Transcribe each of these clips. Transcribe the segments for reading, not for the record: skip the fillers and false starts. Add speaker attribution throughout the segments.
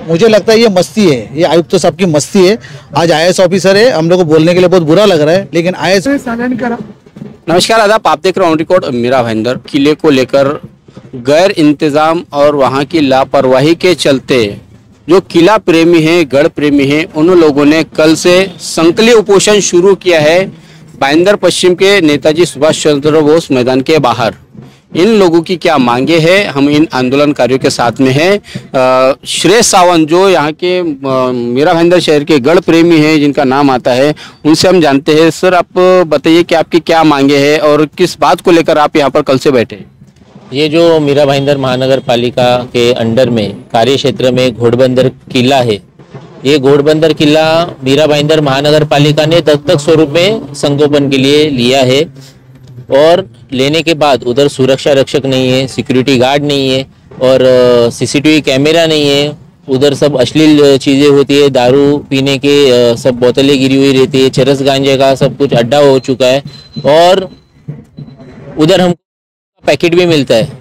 Speaker 1: मुझे लगता है ये मस्ती है, ये आयुक्त साहब की मस्ती है। आज IAS ऑफिसर है, हम लोग को बोलने के लिए बहुत बुरा लग रहा है, लेकिन IAS
Speaker 2: नमस्कार आदाब, आप देख रहे हो ऑन रिकॉर्ड मीरा भाईंदर। किले को लेकर गैर इंतजाम और वहां की लापरवाही के चलते जो किला प्रेमी हैं, गढ़ प्रेमी हैं, उन लोगों ने कल से संकल्प उपोषण शुरू किया है भाईंदर पश्चिम के नेताजी सुभाष चंद्र बोस मैदान के बाहर। इन लोगों की क्या मांगे हैं, हम इन आंदोलनकारियों के साथ में हैं। श्रेय सावंत जो यहाँ के मीरा भाईंदर शहर के गढ़ प्रेमी हैं, जिनका नाम आता है, उनसे हम जानते हैं। सर, आप बताइए कि आपकी क्या मांगे हैं और किस बात को लेकर आप यहाँ पर कल से बैठे?
Speaker 3: ये जो मीरा भाईंदर महानगर पालिका के अंडर में कार्य क्षेत्र में घोड़बंदर किला है, ये घोड़बंदर किला मीरा भाईंदर महानगर पालिका ने दत्तक स्वरूप में संगोपन के लिए लिया है। और लेने के बाद उधर सुरक्षा रक्षक नहीं है, सिक्योरिटी गार्ड नहीं है और CCTV कैमरा नहीं है। उधर सब अश्लील चीज़ें होती है, दारू पीने के सब बोतलें गिरी हुई रहती है, चरस गांजे का सब कुछ अड्डा हो चुका है और उधर हमको पैकेट भी मिलता है।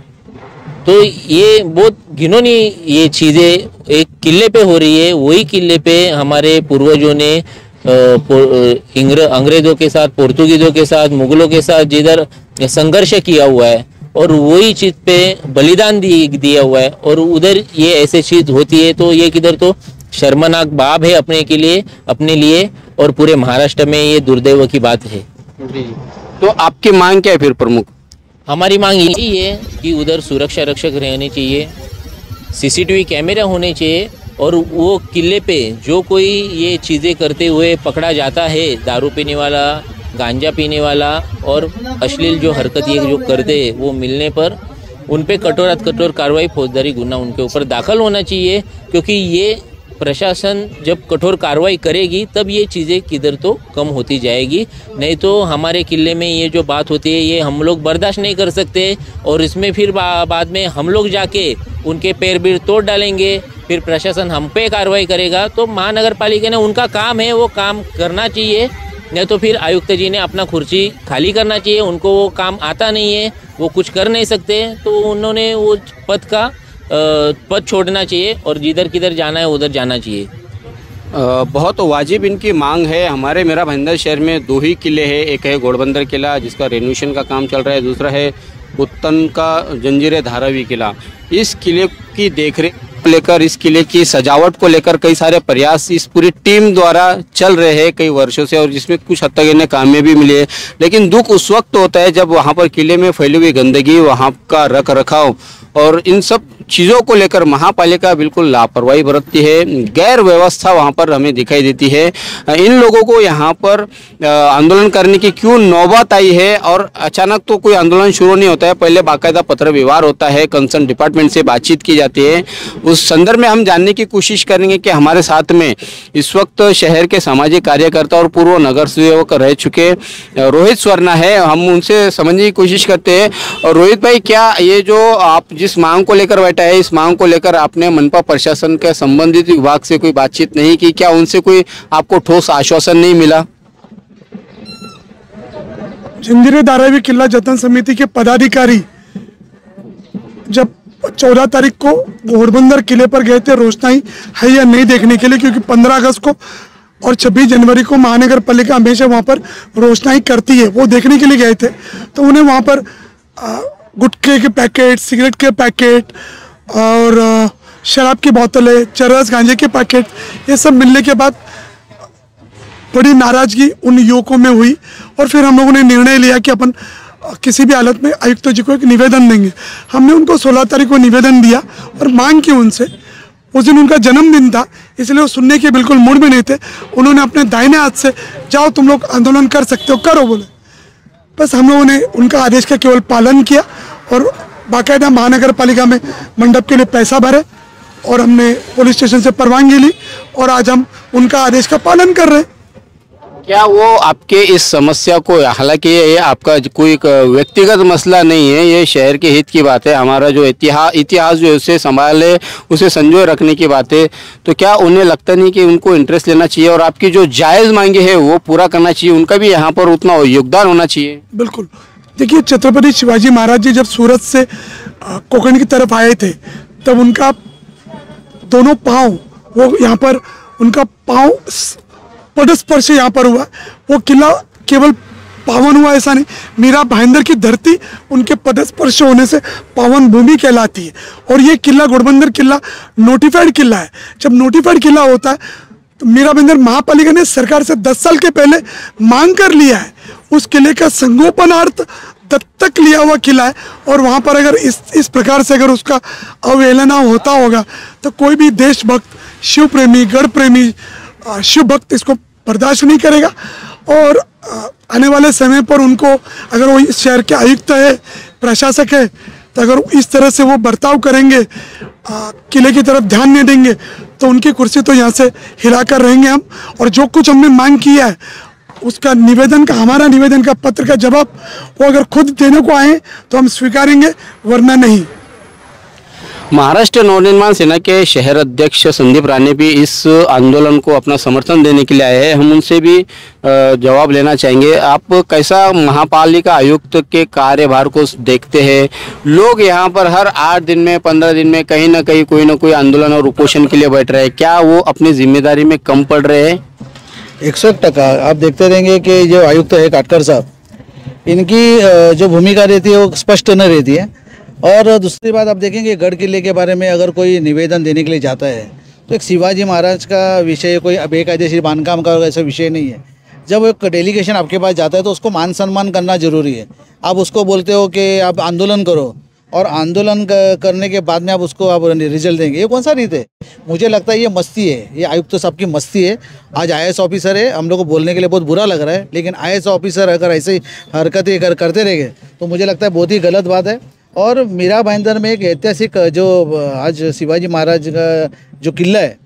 Speaker 3: तो ये बहुत घिनौनी ये चीज़ें एक किले पे हो रही है। वही किले पे हमारे पूर्वजों ने अंग्रेजों के साथ, पुर्तगीजों के साथ, मुगलों के साथ जिधर संघर्ष किया हुआ है और वही चीज पे बलिदान दिया हुआ है और उधर ये ऐसे चीज होती है, तो ये किधर तो शर्मनाक बात है अपने लिए और पूरे महाराष्ट्र में ये दुर्दैव की बात है।
Speaker 2: तो आपकी मांग क्या है फिर प्रमुख?
Speaker 3: हमारी मांग यही है कि उधर सुरक्षा रक्षक रहने चाहिए, CCTV कैमरा होने चाहिए और वो किले पे जो कोई ये चीज़ें करते हुए पकड़ा जाता है, दारू पीने वाला, गांजा पीने वाला और अश्लील जो हरकत ये जो करते हैं, वो मिलने पर उन पे कठोरात कठोर कार्रवाई, फौजदारी गुना उनके ऊपर दाखिल होना चाहिए। क्योंकि ये प्रशासन जब कठोर कार्रवाई करेगी तब ये चीज़ें किधर तो कम होती जाएगी। नहीं तो हमारे किले में ये जो बात होती है ये हम लोग बर्दाश्त नहीं कर सकते और इसमें फिर बाद में हम लोग जाके उनके पैर बीर तोड़ डालेंगे, फिर प्रशासन हम पे कार्रवाई करेगा। तो महानगर पालिका ने उनका काम है, वो काम करना चाहिए, नहीं तो फिर आयुक्त जी ने अपना कुर्सी खाली करना चाहिए। उनको वो काम आता नहीं है, वो कुछ कर नहीं सकते, तो उन्होंने वो पद छोड़ना चाहिए और जिधर किधर जाना है उधर जाना चाहिए।
Speaker 2: बहुत वाजिब इनकी मांग है। हमारे मीरा भाईंदर शहर में 2 ही किले हैं, एक है घोड़बंदर किला जिसका रेनोवेशन का काम चल रहा है, दूसरा है उत्तन का जंजीर धारावी किला। इस किले की देखरेख लेकर, इस किले की सजावट को लेकर कई सारे प्रयास इस पूरी टीम द्वारा चल रहे हैं कई वर्षों से और जिसमें कुछ हद तक इन्हें कामयाबी मिली है। लेकिन दुख उस वक्त होता है जब वहाँ पर किले में फैली हुई गंदगी, वहाँ का रख रखाव और इन सब चीज़ों को लेकर महापालिका बिल्कुल लापरवाही बरतती है। गैर व्यवस्था वहाँ पर हमें दिखाई देती है। इन लोगों को यहाँ पर आंदोलन करने की क्यों नौबत आई है? और अचानक तो कोई आंदोलन शुरू नहीं होता है, पहले बाकायदा पत्र व्यवहार होता है, कंसर्न डिपार्टमेंट से बातचीत की जाती है। उस संदर्भ में हम जानने की कोशिश करेंगे कि हमारे साथ में इस वक्त शहर के सामाजिक कार्यकर्ता और पूर्व नगर सेवक रह चुके रोहित स्वर्णा है, हम उनसे समझने की कोशिश करते हैं। और रोहित भाई, क्या ये जो आप जिस मांग को लेकर बैठा है, इस मांग को लेकर आपने मनपा प्रशासन के संबंधित विभाग से कोई बातचीत नहीं की? क्या उनसे कोई आपको ठोस आश्वासन नहीं मिला?
Speaker 4: जंजीर धारावी किला जतन समिति के पदाधिकारी जब 14 तारीख को घोड़बंदर किले पर गए थे रोशनाई है या नहीं देखने के लिए, क्योंकि 15 अगस्त को और 26 जनवरी को महानगर पालिका हमेशा वहाँ पर रोशनाई करती है, वो देखने के लिए गए थे। तो उन्हें वहाँ पर गुटखे के पैकेट, सिगरेट के पैकेट और शराब की बोतलें, चरस गांजे के पैकेट, ये सब मिलने के बाद बड़ी नाराजगी उन युवकों में हुई और फिर हम लोगों ने निर्णय लिया कि अपन किसी भी हालत में आयुक्त जी को एक निवेदन देंगे। हमने उनको 16 तारीख को निवेदन दिया और मांग की उनसे। उस दिन उनका जन्मदिन था, इसलिए वो सुनने के बिल्कुल मूड में नहीं थे। उन्होंने अपने दाहिने हाथ से जाओ तुम लोग आंदोलन कर सकते हो, करो बोले। बस हम लोगों ने उनका आदेश का केवल पालन किया और बाकायदा महानगर पालिका में मंडप के लिए पैसा भरे और हमने पुलिस स्टेशन से परवानगी ली और आज हम उनका आदेश का पालन कर रहे हैं।
Speaker 2: क्या वो आपके इस समस्या को, हालांकि ये आपका कोई व्यक्तिगत मसला नहीं है, ये शहर के हित की बात है, हमारा जो इतिहास जो है उसे संभाले, उसे संजोए रखने की बात है, तो क्या उन्हें लगता नहीं कि उनको इंटरेस्ट लेना चाहिए और आपकी जो जायज़ मांगे है वो पूरा करना चाहिए, उनका भी यहाँ पर उतना योगदान होना चाहिए?
Speaker 4: बिल्कुल। देखिए, छत्रपति शिवाजी महाराज जी जब सूरत से कोकण की तरफ आए थे तब उनका दोनों पाँव वो यहाँ पर उनका पाँव पदस्पर्श यहाँ पर हुआ। वो किला केवल पावन हुआ ऐसा नहीं, मीरा भाईंदर की धरती उनके पदस्पर्श होने से पावन भूमि कहलाती है। और ये किला घोड़बंदर किला नोटिफाइड किला है। जब नोटिफाइड किला होता है तो मीरा भाईंदर महापालिका ने सरकार से 10 साल के पहले मांग कर लिया है, उस किले का संगोपनार्थ दत्तक लिया हुआ किला है। और वहाँ पर अगर इस प्रकार से अगर उसका अवहेलना होता होगा तो कोई भी देशभक्त, शिव प्रेमी, गढ़ प्रेमी, शिव भक्त इसको बर्दाश्त नहीं करेगा। और आने वाले समय पर उनको, अगर वो इस शहर के आयुक्त है, प्रशासक है, तो अगर इस तरह से वो बर्ताव करेंगे, किले की तरफ ध्यान नहीं देंगे, तो उनकी कुर्सी तो यहाँ से हिलाकर रहेंगे हम। और जो कुछ हमने मांग किया है उसका निवेदन का, हमारा निवेदन का पत्र का जवाब वो अगर खुद देने को आए तो हम स्वीकारेंगे, वरना नहीं।
Speaker 2: महाराष्ट्र नवनिर्माण सेना के शहर अध्यक्ष संदीप राणे भी इस आंदोलन को अपना समर्थन देने के लिए आए हैं। हम उनसे भी जवाब लेना चाहेंगे। आप कैसा महापालिका आयुक्त के कार्यभार को देखते हैं? लोग यहाँ पर हर 8 दिन में, 15 दिन में कहीं ना कहीं कोई ना कोई आंदोलन और उपोषण के लिए बैठ रहे हैं, क्या वो अपनी जिम्मेदारी में कम पड़ रहे हैं?
Speaker 1: 101% आप देखते रहेंगे कि जो आयुक्त है काटकर साहब, इनकी जो भूमिका रहती है वो स्पष्ट न रहती है। और दूसरी बात आप देखेंगे, गढ़ किले के बारे में अगर कोई निवेदन देने के लिए जाता है तो एक शिवाजी महाराज का विषय, कोई बेकायदेशीर बांधकाम का ऐसा विषय नहीं है। जब एक डेलीगेशन आपके पास जाता है तो उसको मान सम्मान करना जरूरी है। आप उसको बोलते हो कि आप आंदोलन करो और आंदोलन करने के बाद में आप उसको आप रिजल्ट देंगे, ये कौन सा रीत है? मुझे लगता है ये मस्ती है, ये आयुक्त तो सबकी मस्ती है। आज IAS ऑफिसर है, हम लोग को बोलने के लिए बहुत बुरा लग रहा है, लेकिन IAS ऑफिसर अगर ऐसे ही हरकतें करते रहेंगे तो मुझे लगता है बहुत ही गलत बात है। और मीरा भाईंदर में एक ऐतिहासिक जो आज शिवाजी महाराज का जो किला है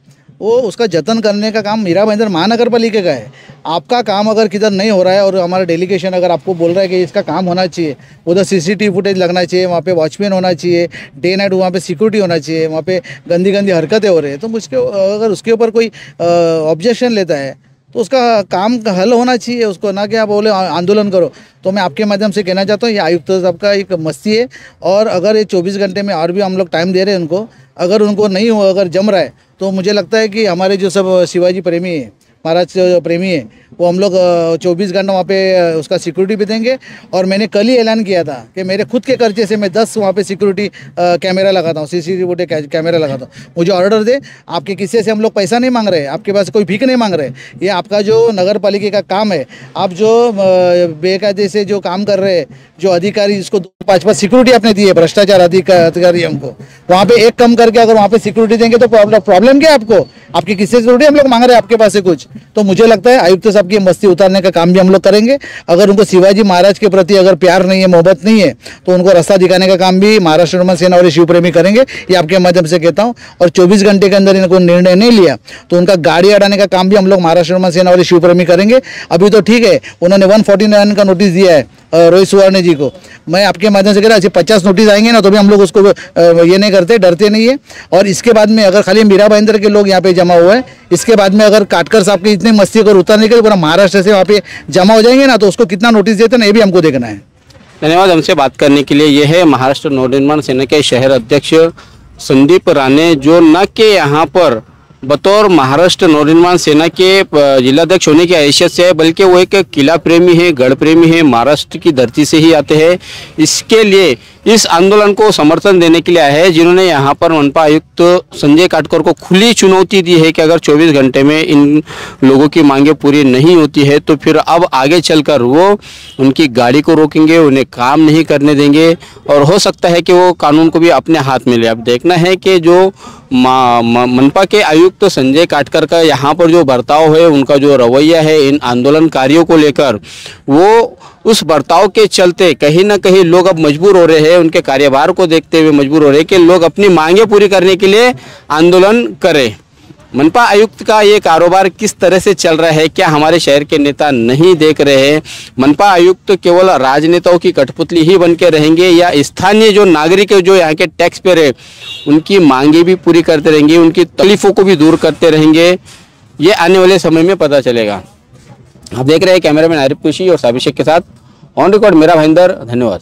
Speaker 1: वो उसका जतन करने का काम मीरा भाईंदर महानगर पालिका का है। आपका काम अगर किधर नहीं हो रहा है और हमारा डेलीगेशन अगर आपको बोल रहा है कि इसका काम होना चाहिए, उधर CCTV फुटेज लगना चाहिए, वहाँ पे वॉचमैन होना चाहिए, डे नाइट वहाँ पे सिक्योरिटी होना चाहिए, वहाँ पे गंदी गंदी हरकतें हो रही है, तो मुझके अगर उसके ऊपर कोई ऑब्जेक्शन लेता है तो उसका काम हल होना चाहिए उसको, ना कि आप बोले आंदोलन करो। तो मैं आपके माध्यम से कहना चाहता हूँ ये आयुक्त साहब का एक मस्ती है। और अगर ये 24 घंटे में और भी हम लोग टाइम दे रहे हैं उनको, अगर उनको नहीं हो, अगर जम रहा है तो मुझे लगता है कि हमारे जो सब शिवाजी प्रेमी है, महाराज प्रेमी है, वो हम लोग 24 घंटा वहाँ पे उसका सिक्योरिटी भी देंगे। और मैंने कल ही ऐलान किया था कि मेरे खुद के खर्चे से मैं 10 वहाँ पे सिक्योरिटी कैमरा लगाता हूँ, CCTV फुटेज कैमरा लगाता हूँ। मुझे ऑर्डर दे, आपके किसी से हम लोग पैसा नहीं मांग रहे, आपके पास कोई भीख नहीं मांग रहे, ये आपका जो नगर पालिका का काम है। आप जो बेकायदे से जो काम कर रहे हैं, जो अधिकारी जिसको 5-5 सिक्योरिटी आपने दी है, भ्रष्टाचार अधिकारी हमको, वहाँ पे एक कम करके अगर वहाँ पे सिक्योरिटी देंगे तो प्रॉब्लम क्या है आपको? आपकी किसी से थोड़ी हम लोग मांग रहे हैं आपके पास से कुछ। तो मुझे लगता है आयुक्त साहब की मस्ती उतारने का काम भी हम लोग करेंगे। अगर उनको शिवाजी महाराज के प्रति अगर प्यार नहीं है, मोहब्बत नहीं है, तो उनको रास्ता दिखाने का काम भी महाराष्ट्र नवनिर्माण सेना और शिव प्रेमी करेंगे, ये आपके माध्यम से कहता हूँ। और 24 घंटे के अंदर इनको निर्णय नहीं लिया तो उनका गाड़ी हटाने का काम भी हम लोग महाराष्ट्र नवनिर्माण सेना और शिव प्रेमी करेंगे। अभी तो ठीक है, उन्होंने 149 का नोटिस दिया है रोहित सुवर्णे जी को। मैं आपके माध्यम से कह रहा हूँ 50 नोटिस आएंगे ना तो भी हम लोग उसको ये नहीं करते, डरते नहीं है। और इसके बाद में अगर खाली मीरा भाईंदर के लोग यहाँ पे जमा हुए हैं, इसके बाद में अगर काटकर साहब की इतनी मस्ती अगर उतारने के लिए पूरा महाराष्ट्र से वहाँ पे जमा हो जाएंगे ना तो उसको कितना नोटिस देते ना ये भी हमको देखना है।
Speaker 2: धन्यवाद हमसे बात करने के लिए। यह है महाराष्ट्र नवनिर्माण सेना के शहर अध्यक्ष संदीप राणे, जो न के यहाँ पर बतौर महाराष्ट्र नवनिर्माण सेना के जिलाध्यक्ष होने की हैसियत से है, बल्कि वो एक किला प्रेमी है, गढ़ प्रेमी है, महाराष्ट्र की धरती से ही आते हैं। इसके लिए इस आंदोलन को समर्थन देने के लिए आए हैं, जिन्होंने यहाँ पर मनपा आयुक्त संजय काटकर को खुली चुनौती दी है कि अगर 24 घंटे में इन लोगों की मांगें पूरी नहीं होती है तो फिर अब आगे चलकर वो उनकी गाड़ी को रोकेंगे, उन्हें काम नहीं करने देंगे और हो सकता है कि वो कानून को भी अपने हाथ में ले। अब देखना है कि जो मनपा के आयुक्त संजय काटकर का यहाँ पर जो बर्ताव है, उनका जो रवैया है इन आंदोलनकारियों को लेकर, वो उस बर्ताव के चलते कहीं ना कहीं लोग अब मजबूर हो रहे हैं, उनके कार्यभार को देखते हुए मजबूर हो रहे हैं कि लोग अपनी मांगें पूरी करने के लिए आंदोलन करें। मनपा आयुक्त का ये कारोबार किस तरह से चल रहा है, क्या हमारे शहर के नेता नहीं देख रहे हैं? मनपा आयुक्त केवल राजनेताओं की कठपुतली ही बन के रहेंगे या स्थानीय जो नागरिक है, जो यहाँ के टैक्स पेयर है, उनकी मांगे भी पूरी करते रहेंगे, उनकी तकलीफों को भी दूर करते रहेंगे? ये आने वाले समय में पता चलेगा। आप देख रहे हैं कैमरामैन आरिफ कुशी और साबिशेख के साथ ऑन रिकॉर्ड मेरा भाईंदर। धन्यवाद।